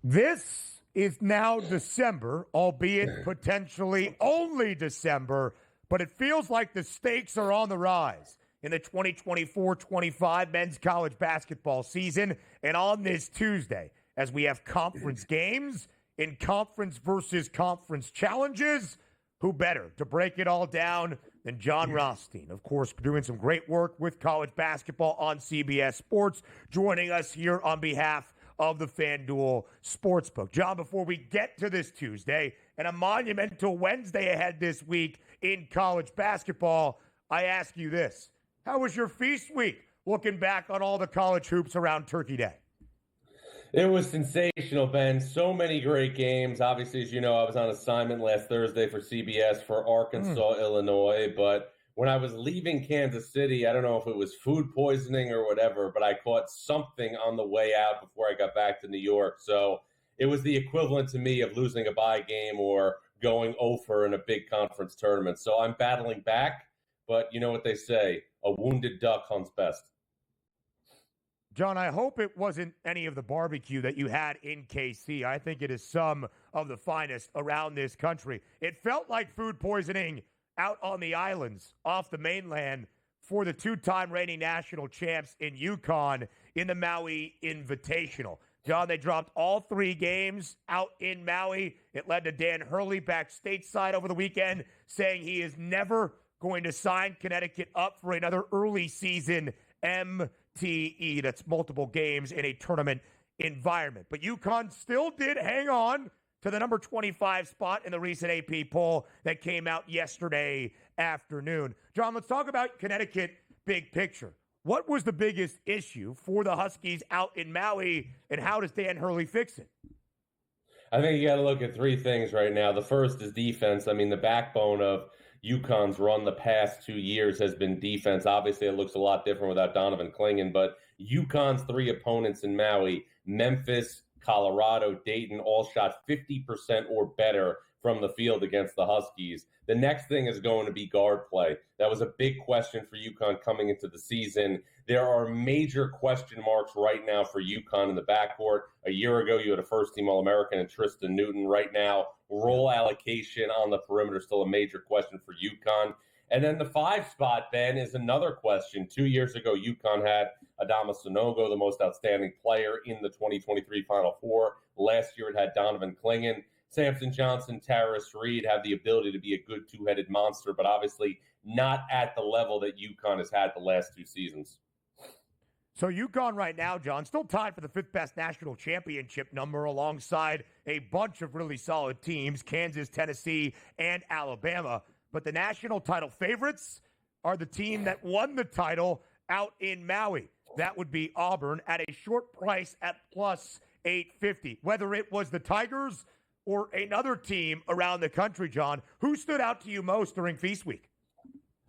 This is now December, albeit potentially only December, but it feels like the stakes are on the rise in the 2024-25 men's college basketball season. And on this Tuesday, as we have conference games in conference versus conference challenges, who better to break it all down than John Rothstein, of course, doing some great work with college basketball on CBS Sports, joining us here on behalf of the FanDuel Sportsbook. John, before we get to this Tuesday and a monumental Wednesday ahead this week in college basketball, I ask you this. How was your feast week looking back on all the college hoops around Turkey Day? It was sensational, Ben. So many great games. Obviously, as you know, I was on assignment last Thursday for CBS for Arkansas, Illinois. But when I was leaving Kansas City, I don't know if it was food poisoning or whatever, but I caught something on the way out before I got back to New York. So it was the equivalent to me of losing a bye game or going over in a big conference tournament. So I'm battling back. But you know what they say, a wounded duck hunts best. John, I hope it wasn't any of the barbecue that you had in KC. I think it is some of the finest around this country. It felt like food poisoning out on the islands off the mainland for the two-time reigning national champs in UConn in the Maui Invitational. John, they dropped all 3 games out in Maui. It led to Dan Hurley back stateside over the weekend saying he is never going to sign Connecticut up for another early season MTE. That's multiple games in a tournament environment. But UConn still did hang on to the number 25 spot in the recent AP poll that came out yesterday afternoon. John, let's talk about Connecticut big picture. What was the biggest issue for the Huskies out in Maui, and how does Dan Hurley fix it? I think you got to look at 3 things right now. The first is defense. I mean, the backbone of UConn's run the past 2 years has been defense. Obviously, it looks a lot different without Donovan Clingan, but UConn's 3 opponents in Maui, Memphis, Colorado, Dayton, all shot 50% or better from the field against the Huskies. The next thing is going to be guard play. That was a big question for UConn coming into the season. There are major question marks right now for UConn in the backcourt. A year ago, you had a first-team All-American in Tristan Newton. Right now, role allocation on the perimeter is still a major question for UConn. And then the 5 spot, Ben, is another question. 2 years ago, UConn had Adama Sanogo, the most outstanding player in the 2023 Final Four. Last year, it had Donovan Clingan. Samson Johnson, Tarris Reed have the ability to be a good 2-headed monster, but obviously not at the level that UConn has had the last 2 seasons. So UConn right now, John, still tied for the 5th best national championship number alongside a bunch of really solid teams, Kansas, Tennessee, and Alabama. But the national title favorites are the team that won the title out in Maui. That would be Auburn at a short price at plus 850. Whether it was the Tigers or another team around the country, John, who stood out to you most during Feast Week?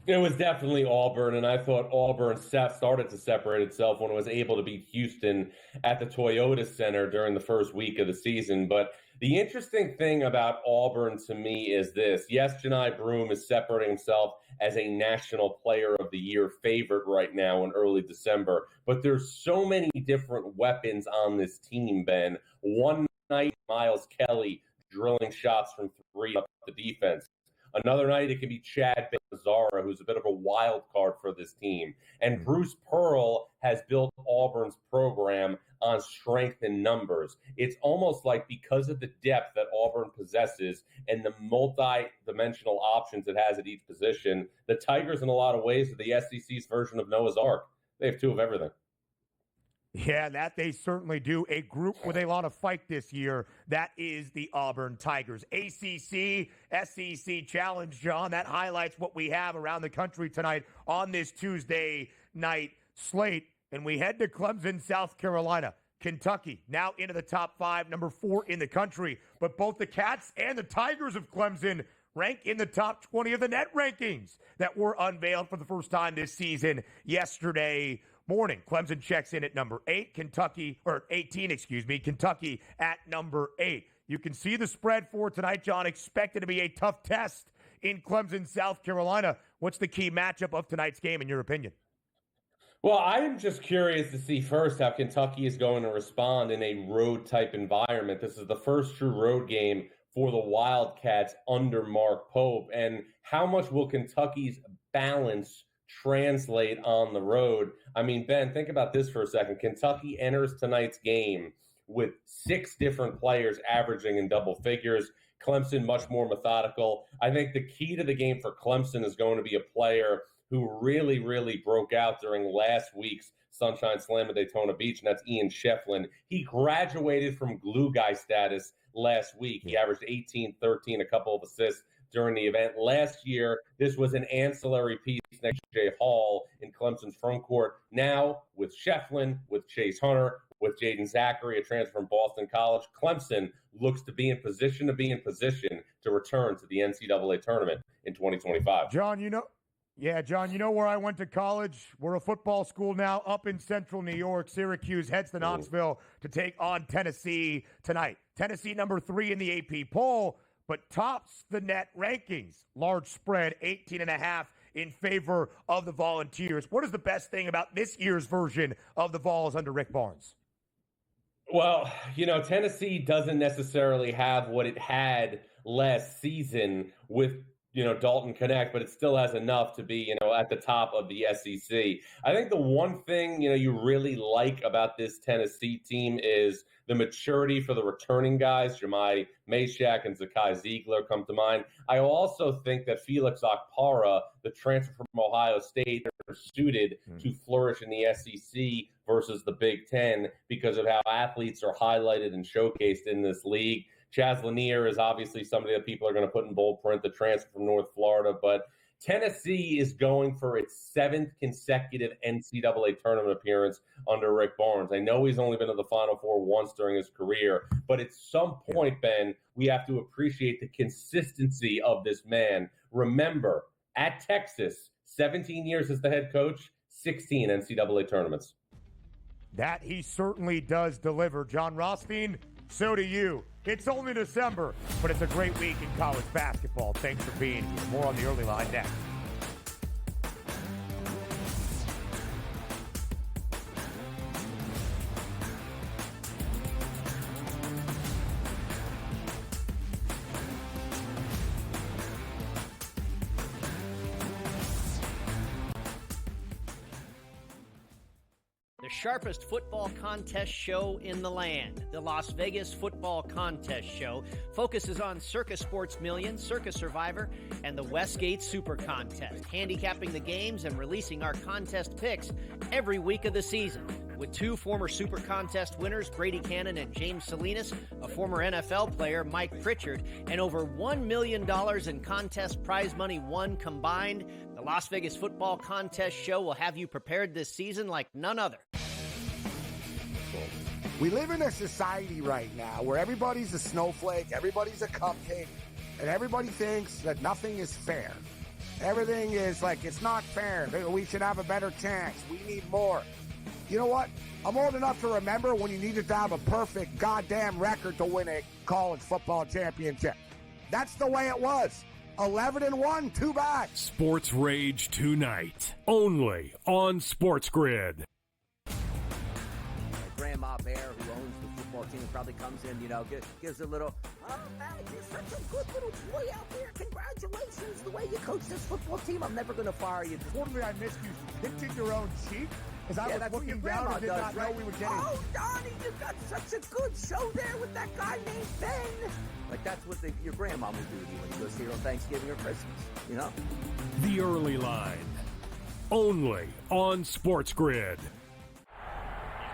It was definitely Auburn, and I thought Auburn started to separate itself when it was able to beat Houston at the Toyota Center during the first week of the season. But the interesting thing about Auburn to me is this. Yes, Johni Broome is separating himself as a National Player of the Year favorite right now in early December, but there's so many different weapons on this team, Ben. One night, Miles Kelly drilling shots from 3 up the defense. Another night, it can be Chad Bazara, who's a bit of a wild card for this team. And Bruce Pearl has built Auburn's program on strength in numbers. It's almost like because of the depth that Auburn possesses and the multi-dimensional options it has at each position, the Tigers, in a lot of ways, are the SEC's version of Noah's Ark. They have 2 of everything. Yeah, that they certainly do. A group with a lot of fight this year, that is the Auburn Tigers. ACC, SEC Challenge, John, that highlights what we have around the country tonight on this Tuesday night slate. And we head to Clemson, South Carolina. Kentucky now into the top 5, number 4 in the country. But both the Cats and the Tigers of Clemson rank in the top 20 of the net rankings that were unveiled for the first time this season yesterday morning. Clemson checks in at number 18, Kentucky at number 8. You can see the spread for tonight, John. Expected to be a tough test in Clemson, South Carolina. What's the key matchup of tonight's game, in your opinion? Well, I'm just curious to see first how Kentucky is going to respond in a road-type environment. This is the first true road game for the Wildcats under Mark Pope. And how much will Kentucky's balance translate on the road. I mean, Ben, think about this for a second. Kentucky enters tonight's game with 6 different players averaging in double figures. Clemson much more methodical. I think the key to the game for Clemson is going to be a player who really, really broke out during last week's Sunshine Slam at Daytona Beach, and that's Ian Shefflin. He graduated from glue guy status last week. He averaged 18, 13, a couple of assists during the event. Last year, this was an ancillary piece next to Jay Hall in Clemson's front court. Now, with Shefflin, with Chase Hunter, with Jaden Zachary, a transfer from Boston College, Clemson looks to be in position to return to the NCAA tournament in 2025. John, you know where I went to college? We're a football school now up in central New York. Syracuse heads to Knoxville to take on Tennessee tonight. Tennessee number 3 in the AP poll, but tops the net rankings. Large spread, 18.5 in favor of the Volunteers. What is the best thing about this year's version of the Vols under Rick Barnes? Well, Tennessee doesn't necessarily have what it had last season with, Dalton Knecht, but it still has enough to be, at the top of the SEC. I think the one thing, you really like about this Tennessee team is the maturity for the returning guys. Jemai Meshack and Zakai Ziegler come to mind. I also think that Felix Okpara, the transfer from Ohio State, are suited to flourish in the SEC versus the Big Ten because of how athletes are highlighted and showcased in this league. Chaz Lanier is obviously somebody that people are going to put in bold print, the transfer from North Florida. But Tennessee is going for its 7th consecutive NCAA tournament appearance under Rick Barnes. I know he's only been to the Final Four once during his career, but at some point, Ben, we have to appreciate the consistency of this man. Remember, at Texas, 17 years as the head coach, 16 NCAA tournaments. That he certainly does deliver. John Rothstein, so do you. It's only December, but it's a great week in college basketball. Thanks for being here. More on the early line next. The sharpest football contest show in the land, the Las Vegas Football Contest Show, focuses on Circus Sports Million, Circus Survivor, and the Westgate Super Contest, handicapping the games and releasing our contest picks every week of the season. With 2 former Super Contest winners, Brady Cannon and James Salinas, a former NFL player, Mike Pritchard, and over $1 million in contest prize money won combined, the Las Vegas Football Contest Show will have you prepared this season like none other. We live in a society right now where everybody's a snowflake, everybody's a cupcake, and everybody thinks that nothing is fair. Everything is like, it's not fair. We should have a better chance. We need more. You know what? I'm old enough to remember when you needed to have a perfect goddamn record to win a college football championship. That's the way it was. 11-1, too bad. Sports Rage tonight, only on Sports Grid. Grandma Bear, who owns the football team, probably comes in, gives a little, oh, man, you're such a good little boy out there. Congratulations, the way you coach this football team. I'm never going to fire you. Totally, I missed you. Pinching your own cheek? As I was looking down and did not know we were getting... Oh, Donnie, you got such a good show there with that guy named Ben. Like, that's what your grandma would do to you when you go see her on Thanksgiving or Christmas, The Early Line, only on Sports Grid. He's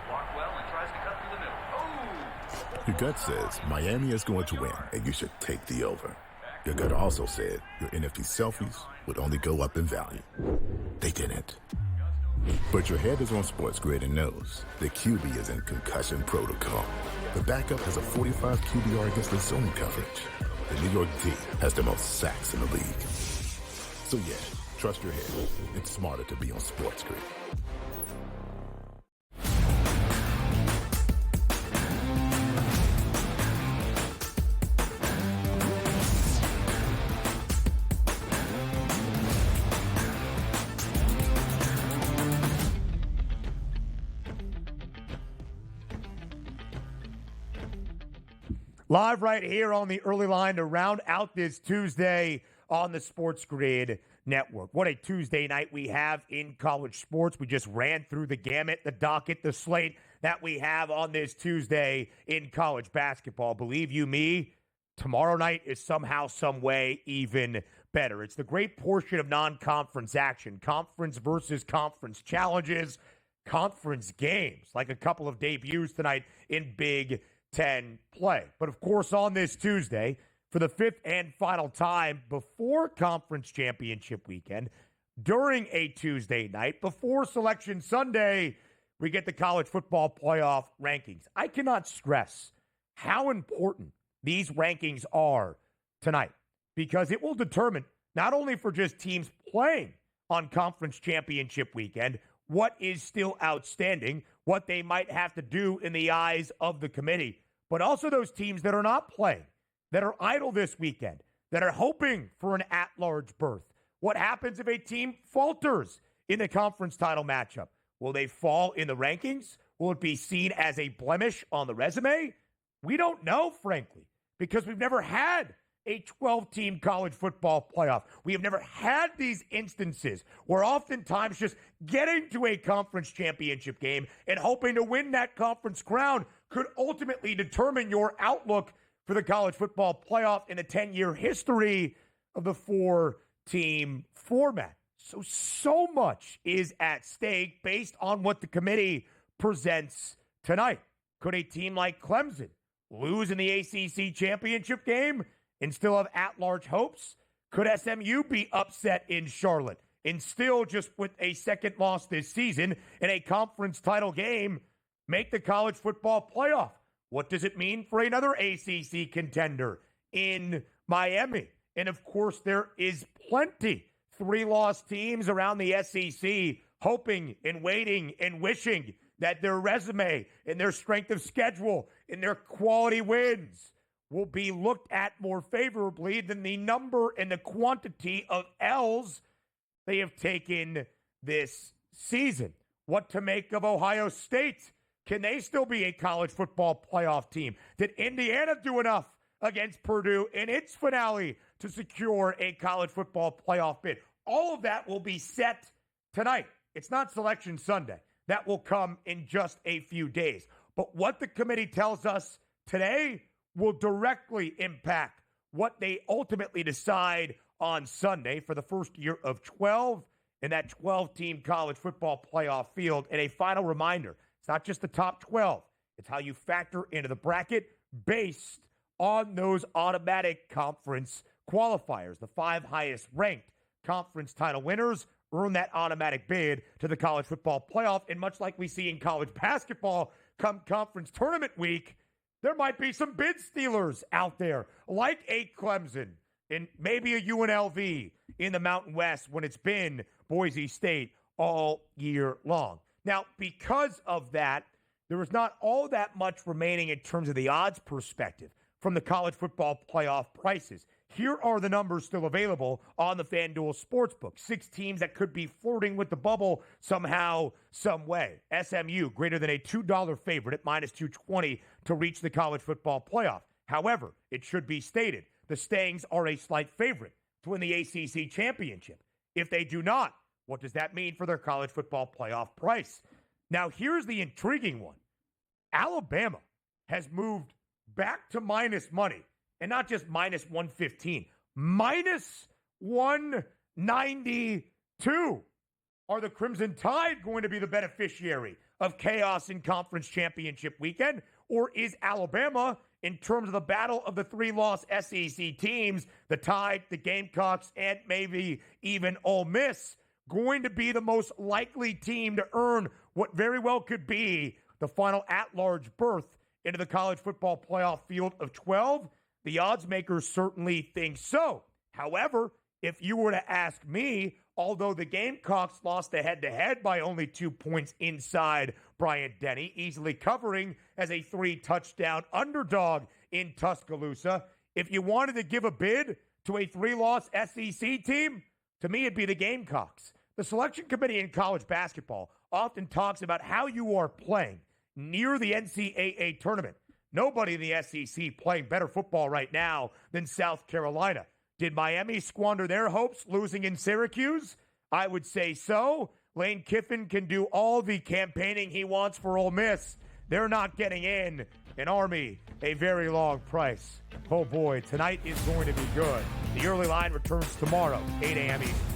blocked well and tries to cut through the middle. Oh! Your gut says Miami is going to win, and you should take the over. Your gut also said your NFT selfies would only go up in value. They didn't. But your head is on Sports Grid and knows the QB is in concussion protocol. The backup has a 45 QBR against the zone coverage. The New York D has the most sacks in the league. So yeah, trust your head. It's smarter to be on Sports Grid. Live right here on the early line to round out this Tuesday on the Sports Grid Network. What a Tuesday night we have in college sports. We just ran through the gamut, the docket, the slate that we have on this Tuesday in college basketball. Believe you me, tomorrow night is somehow, some way even better. It's the great portion of non-conference action, conference versus conference challenges, conference games, like a couple of debuts tonight in Big Ten play. But of course, on this Tuesday, for the fifth and final time before Conference Championship Weekend, during a Tuesday night, before Selection Sunday, we get the college football playoff rankings. I cannot stress how important these rankings are tonight because it will determine not only for just teams playing on Conference Championship Weekend, what is still outstanding, what they might have to do in the eyes of the committee, but also those teams that are not playing, that are idle this weekend, that are hoping for an at-large berth. What happens if a team falters in the conference title matchup? Will they fall in the rankings? Will it be seen as a blemish on the resume? We don't know, frankly, because we've never had a 12-team college football playoff. We have never had these instances where oftentimes just getting to a conference championship game and hoping to win that conference crown could ultimately determine your outlook for the college football playoff in the 10-year history of the 4-team format. So much is at stake based on what the committee presents tonight. Could a team like Clemson lose in the ACC championship game and still have at-large hopes? Could SMU be upset in Charlotte and still, just with a second loss this season in a conference title game, make the college football playoff? What does it mean for another ACC contender in Miami? And, of course, there is plenty 3-loss teams around the SEC hoping and waiting and wishing that their resume and their strength of schedule and their quality wins will be looked at more favorably than the number and the quantity of L's they have taken this season. What to make of Ohio State? Can they still be a college football playoff team? Did Indiana do enough against Purdue in its finale to secure a college football playoff bid? All of that will be set tonight. It's not Selection Sunday. That will come in just a few days. But what the committee tells us today will directly impact what they ultimately decide on Sunday for the first year of 12 in that 12-team college football playoff field. And a final reminder, it's not just the top 12. It's how you factor into the bracket based on those automatic conference qualifiers. The 5 highest ranked conference title winners earn that automatic bid to the college football playoff. And much like we see in college basketball come conference tournament week, there might be some bid stealers out there, like a Clemson and maybe a UNLV in the Mountain West when it's been Boise State all year long. Now, because of that, there is not all that much remaining in terms of the odds perspective from the college football playoff prices. Here are the numbers still available on the FanDuel Sportsbook. 6 teams that could be flirting with the bubble somehow, some way. SMU, greater than a $2 favorite at minus 220 to reach the college football playoff. However, it should be stated, the Stangs are a slight favorite to win the ACC championship. If they do not, what does that mean for their college football playoff price? Now, here's the intriguing one. Alabama has moved back to minus money. And not just minus 115, minus 192. Are the Crimson Tide going to be the beneficiary of chaos in conference championship weekend? Or is Alabama, in terms of the battle of the 3-loss SEC teams, the Tide, the Gamecocks, and maybe even Ole Miss, going to be the most likely team to earn what very well could be the final at-large berth into the college football playoff field of 12? The odds makers certainly think so. However, if you were to ask me, although the Gamecocks lost the head-to-head by only 2 points inside Bryant-Denny, easily covering as a 3-touchdown underdog in Tuscaloosa, if you wanted to give a bid to a 3-loss SEC team, to me it'd be the Gamecocks. The selection committee in college basketball often talks about how you are playing near the NCAA tournament. Nobody in the SEC playing better football right now than South Carolina. Did Miami squander their hopes losing in Syracuse? I would say so. Lane Kiffin can do all the campaigning he wants for Ole Miss. They're not getting in. An Army, a very long price. Oh boy, tonight is going to be good. The early line returns tomorrow, 8 a.m. Eastern.